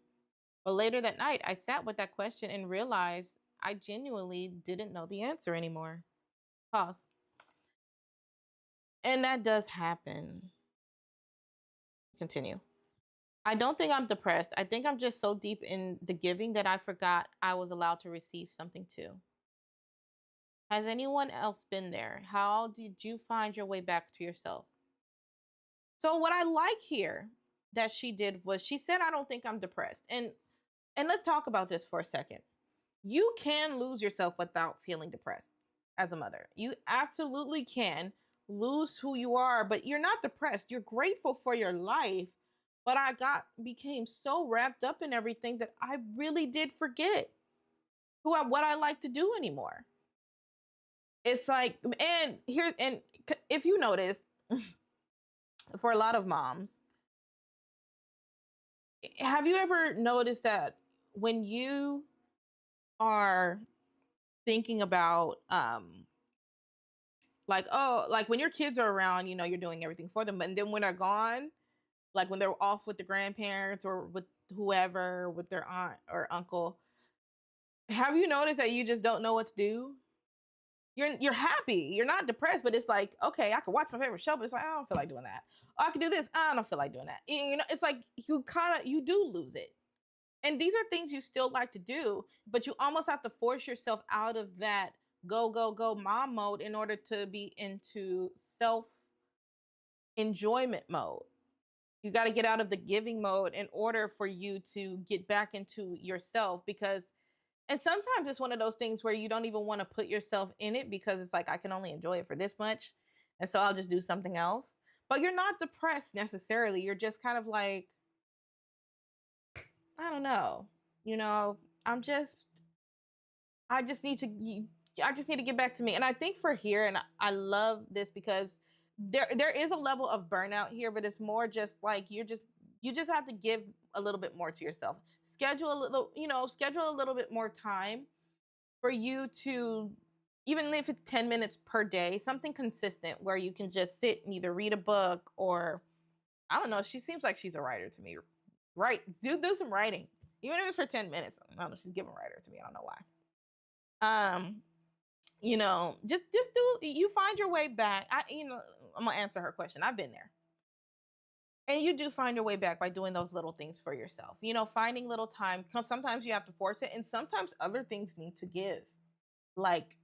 But later that night, I sat with that question and realized I genuinely didn't know the answer anymore. Pause. And that does happen. Continue. I don't think I'm depressed. I think I'm just so deep in the giving that I forgot I was allowed to receive something too. Has anyone else been there? How did you find your way back to yourself? So what I like here that she did was she said, I don't think I'm depressed. And let's talk about this for a second. You can lose yourself without feeling depressed as a mother. You absolutely can lose who you are, but you're not depressed. You're grateful for your life. But became so wrapped up in everything that I really did forget what I like to do anymore. It's like, and if you notice, for a lot of moms, have you ever noticed that when you are thinking about like, oh, like when your kids are around, you know, you're doing everything for them, and then when they're gone, like when they're off with the grandparents or with whoever, with their aunt or uncle, have you noticed that you just don't know what to do? You're happy, you're not depressed, but it's like, okay, I could watch my favorite show, but it's like I don't feel like doing that. Or I can do this, I don't feel like doing that. You know, it's like you do lose it. And these are things you still like to do, but you almost have to force yourself out of that go, go, go mom mode in order to be into self enjoyment mode. You got to get out of the giving mode in order for you to get back into yourself because and sometimes it's one of those things where you don't even want to put yourself in it because it's like I can only enjoy it for this much. And so I'll just do something else. But you're not depressed necessarily. You're just kind of like I don't know. You know, I'm just I just need to I just need to get back to me. And I think for here and I love this because there is a level of burnout here, but it's more just like you just have to give a little bit more to yourself. Schedule a little, you know, schedule a little bit more time for you to even if it's 10 minutes per day, something consistent where you can just sit and either read a book or I don't know, she seems like she's a writer to me. Right. Do some writing. Even if it's for 10 minutes. I don't know, she's giving writer to me. I don't know why. You know, just do you find your way back. I'm gonna answer her question. I've been there. And you do find your way back by doing those little things for yourself. You know, finding little time. Sometimes you have to force it, and sometimes other things need to give. Like,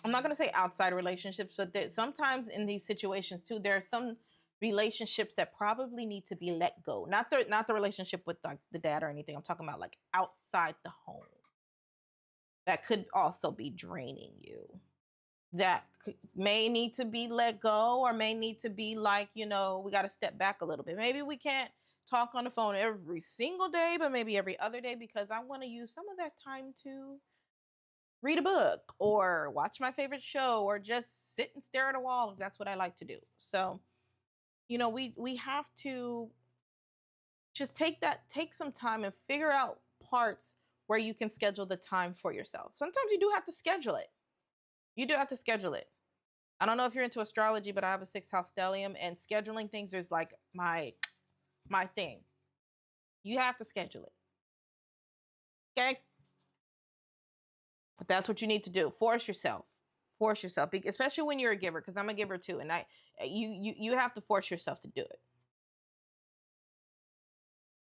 I'm not gonna say outside relationships, but sometimes in these situations too, there are some relationships that probably need to be let go. Not the relationship with like the dad or anything. I'm talking about like outside the home. that could also be draining you, that may need to be let go, or may need to be like, we got to step back a little bit. Maybe we can't talk on the phone every single day, but maybe every other day, because I want to use some of that time to read a book or watch my favorite show or just sit and stare at a wall. That's what I like to do. So, we have to just take some time and figure out parts where you can schedule the time for yourself. Sometimes you do have to schedule it. You do have to schedule it. I don't know if you're into astrology, but I have a 6th house stellium, and scheduling things is like my thing. You have to schedule it. Okay? But that's what you need to do. Force yourself. Force yourself, especially when you're a giver, because I'm a giver too, and you have to force yourself to do it.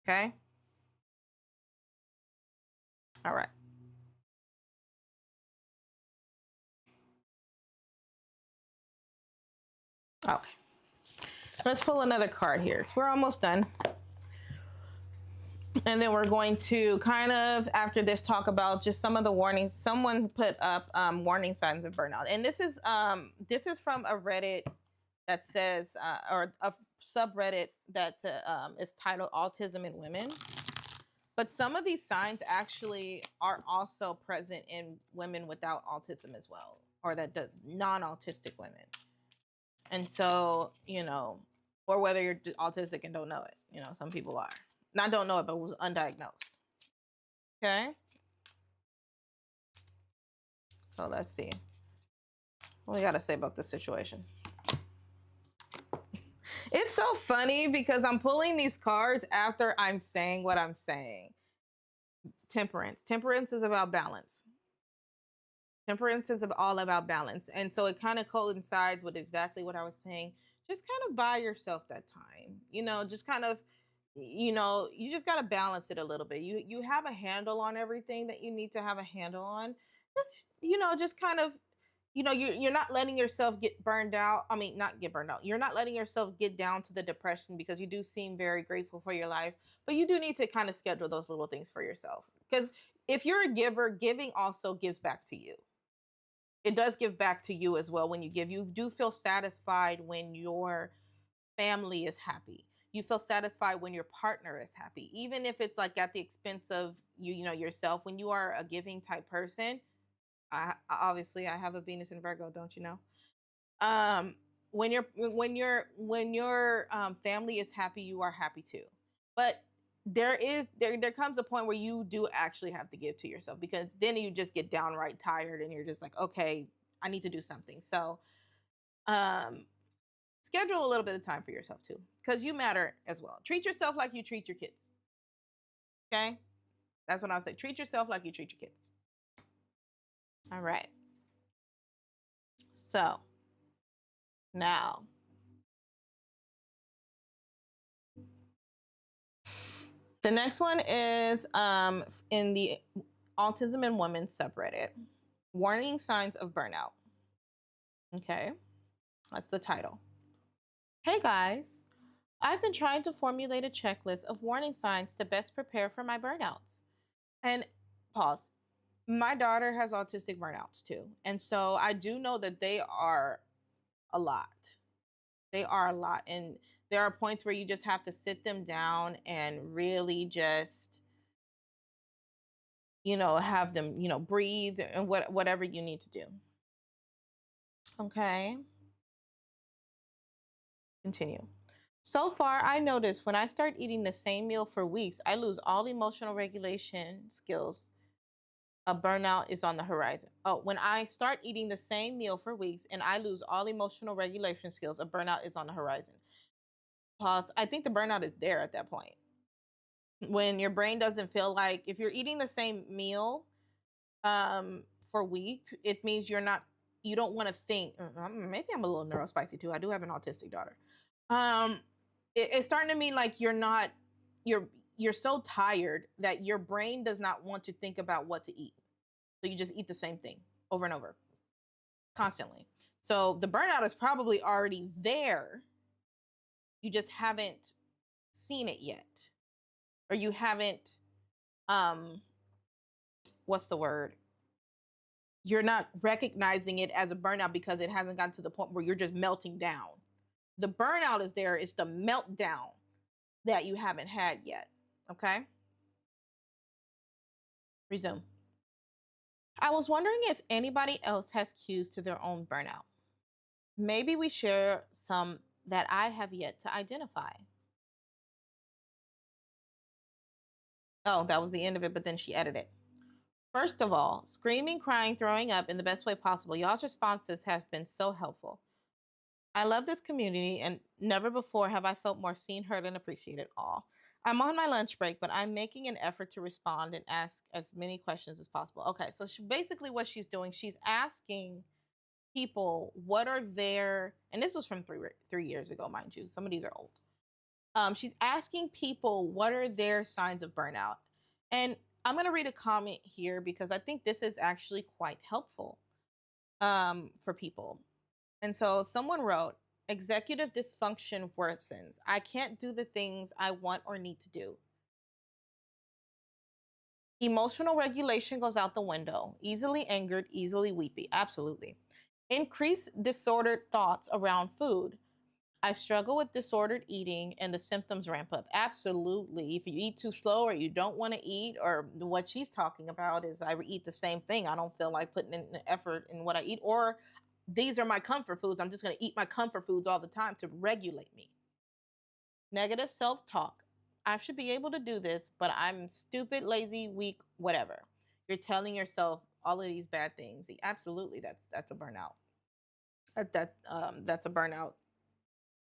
Okay? All right. Okay. Let's pull another card here. We're almost done. And then we're going to kind of, after this, talk about just some of the warnings. Someone put up warning signs of burnout. And this is from a Reddit that says, or a subreddit that is titled Autism in Women. But some of these signs actually are also present in women without autism as well, or the non-autistic women. And so, or whether you're autistic and don't know it, some people are. Not don't know it, but was undiagnosed. Okay? So let's see. What we got to say about this situation? It's so funny because I'm pulling these cards after I'm saying what I'm saying. Temperance. Temperance is about balance. Temperance is all about balance. And so it kind of coincides with exactly what I was saying. Just kind of buy yourself that time. Just kind of, you just got to balance it a little bit. You have a handle on everything that you need to have a handle on. Just kind of, you're not letting yourself get burned out. I mean, not get burned out. You're not letting yourself get down to the depression, because you do seem very grateful for your life, but you do need to kind of schedule those little things for yourself. Because if you're a giver, giving also gives back to you. It does give back to you as well when you give. You do feel satisfied when your family is happy. You feel satisfied when your partner is happy, even if it's like at the expense of yourself. When you are a giving type person, obviously I have a Venus in Virgo, don't you know? When your family is happy, you are happy too. But there comes a point where you do actually have to give to yourself, because then you just get downright tired and you're just like, okay, I need to do something. So schedule a little bit of time for yourself too, because you matter as well. Treat yourself like you treat your kids. Okay? That's what I'll say. Treat yourself like you treat your kids. All right. So now, the next one is in the Autism in Women subreddit, warning signs of burnout. Okay, that's the title. Hey guys, I've been trying to formulate a checklist of warning signs to best prepare for my burnouts. And pause. My daughter has autistic burnouts too. And so I do know that they are a lot. They are a lot. And there are points where you just have to sit them down and really just, have them, breathe and whatever you need to do. Okay. Continue. So far, I noticed when I start eating the same meal for weeks, I lose all emotional regulation skills. A burnout is on the horizon. Oh, when I start eating the same meal for weeks and I lose all emotional regulation skills, a burnout is on the horizon. Pause. I think the burnout is there at that point. When your brain doesn't feel like, if you're eating the same meal for weeks, it means you don't want to think. Maybe I'm a little neurospicy too. I do have an autistic daughter. It's starting to mean like you're so tired that your brain does not want to think about what to eat. So you just eat the same thing over and over, constantly. So the burnout is probably already there. You just haven't seen it yet. Or you haven't, what's the word? you're not recognizing it as a burnout because it hasn't gotten to the point where you're just melting down. The burnout is there, it's the meltdown that you haven't had yet. Okay? Resume. I was wondering if anybody else has cues to their own burnout. Maybe we share some that I have yet to identify. Oh, that was the end of it, but then she edited it. First of all, screaming, crying, throwing up in the best way possible. Y'all's responses have been so helpful. I love this community, and never before have I felt more seen, heard, and appreciated. All. I'm on my lunch break, but I'm making an effort to respond and ask as many questions as possible. Okay, so basically what she's doing, she's asking people what are their, and this was from 3 years ago, mind you. Some of these are old. She's asking people what are their signs of burnout. And I'm going to read a comment here because I think this is actually quite helpful for people. And so someone wrote, executive dysfunction worsens. I can't do the things I want or need to do. Emotional regulation goes out the window. Easily angered, easily weepy. Absolutely. Increased disordered thoughts around food. I struggle with disordered eating and the symptoms ramp up. Absolutely. If you eat too slow or you don't want to eat, or what she's talking about is I eat the same thing. I don't feel like putting in the effort in what I eat, or these are my comfort foods. I'm just going to eat my comfort foods all the time to regulate me. Negative self-talk. I should be able to do this, but I'm stupid, lazy, weak, whatever. You're telling yourself all of these bad things. Absolutely, that's a burnout. That's a burnout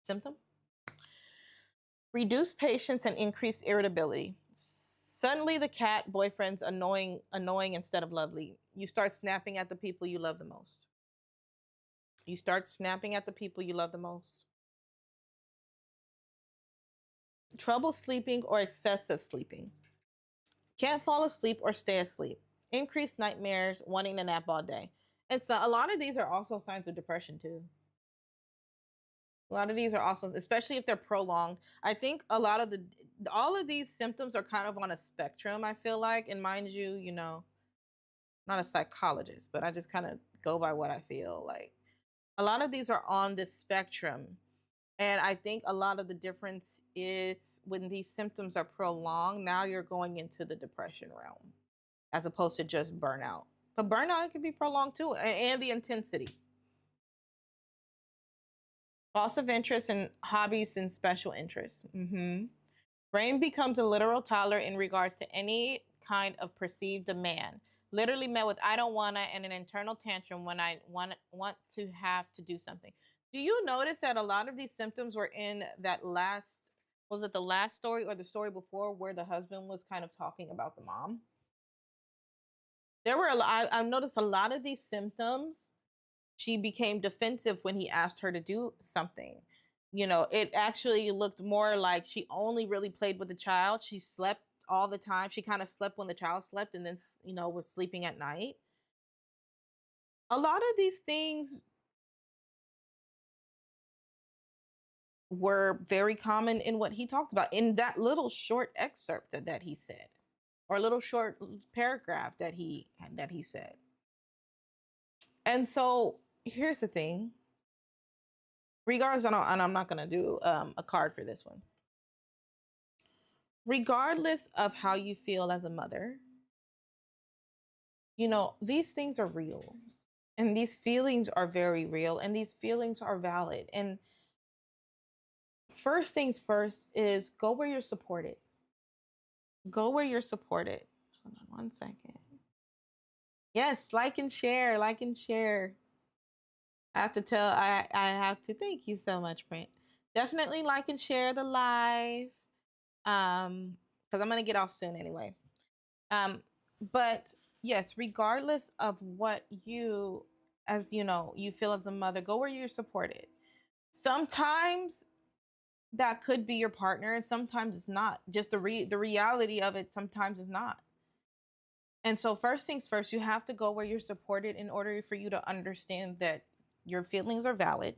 symptom. Reduced patience and increased irritability. Suddenly the cat boyfriend's annoying instead of lovely. You start snapping at the people you love the most. You start snapping at the people you love the most. Trouble sleeping or excessive sleeping. Can't fall asleep or stay asleep. Increased nightmares, wanting to nap all day. It's a lot of these are also signs of depression too. A lot of these are also, especially if they're prolonged. I think a lot of all of these symptoms are kind of on a spectrum, I feel like. And mind you, not a psychologist, but I just kind of go by what I feel like. A lot of these are on this spectrum. And I think a lot of the difference is when these symptoms are prolonged, now you're going into the depression realm as opposed to just burnout. But burnout can be prolonged too, and the intensity. Loss of interest in hobbies and special interests. Brain becomes a literal toddler in regards to any kind of perceived demand. Literally met with "I don't wanna" and an internal tantrum when I want to have to do something. Do you notice that a lot of these symptoms were in that last? Was it the last story or the story before where the husband was kind of talking about the mom? There were I've noticed a lot of these symptoms. She became defensive when he asked her to do something. It actually looked more like she only really played with the child. She slept all the time. She kind of slept when the child slept and then, was sleeping at night. A lot of these things were very common in what he talked about in that little short excerpt that he said, or a little short paragraph that he said. And so here's the thing. Regardless, and I'm not going to do a card for this one. Regardless of how you feel as a mother, these things are real. And these feelings are very real. And these feelings are valid. And first things first is go where you're supported. Go where you're supported. Hold on one second. Yes, like and share, like and share. I have to thank you so much, Brent. Definitely like and share the live. Because I'm gonna get off soon anyway. But yes, regardless of what you you feel as a mother, go where you're supported. Sometimes that could be your partner, and sometimes it's not. Just the reality of it sometimes is not. And so first things first, you have to go where you're supported in order for you to understand that your feelings are valid.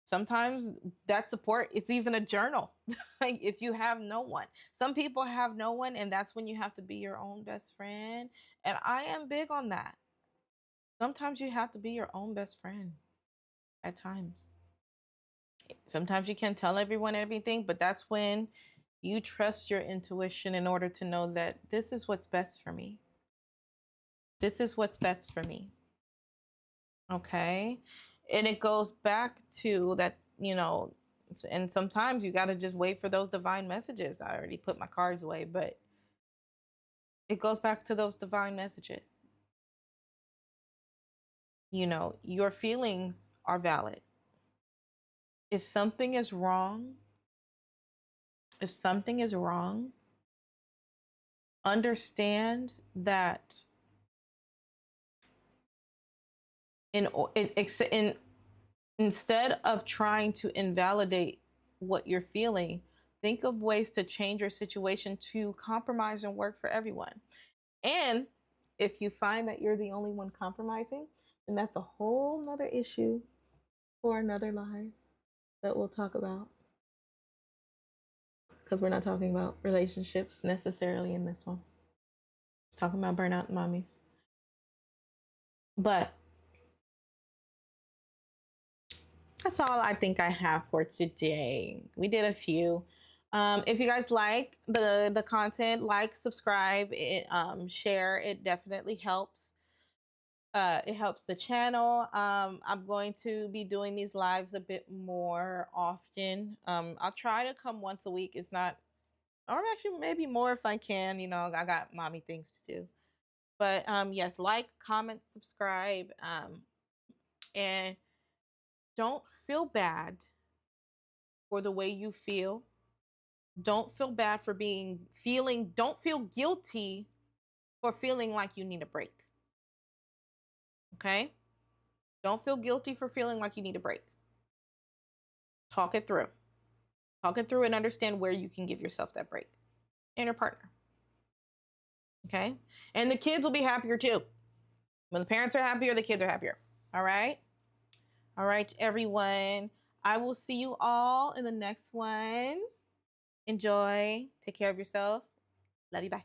Sometimes that support is even a journal. Like if you have no one. Some people have no one, and that's when you have to be your own best friend. And I am big on that. Sometimes you have to be your own best friend at times. Sometimes you can't tell everyone everything, but that's when you trust your intuition in order to know that this is what's best for me. This is what's best for me. Okay. And it goes back to that, and sometimes you got to just wait for those divine messages. I already put my cards away, but it goes back to those divine messages. Your feelings are valid. If something is wrong, understand that instead of trying to invalidate what you're feeling, think of ways to change your situation to compromise and work for everyone. And if you find that you're the only one compromising, then that's a whole nother issue for another live that we'll talk about. Because we're not talking about relationships necessarily in this one. It's talking about burnout mommies. But that's all I think I have for today. We did a few. If you guys like the content, like, subscribe, share. It definitely helps. It helps the channel. I'm going to be doing these lives a bit more often. I'll try to come once a week. It's not, or actually maybe more if I can. I got mommy things to do. But yes, like, comment, subscribe, and don't feel bad for the way you feel. Don't feel bad for don't feel guilty for feeling like you need a break. Okay? Don't feel guilty for feeling like you need a break. Talk it through. Talk it through and understand where you can give yourself that break. And your partner. Okay? And the kids will be happier too. When the parents are happier, the kids are happier. All right? All right, everyone. I will see you all in the next one. Enjoy. Take care of yourself. Love you. Bye.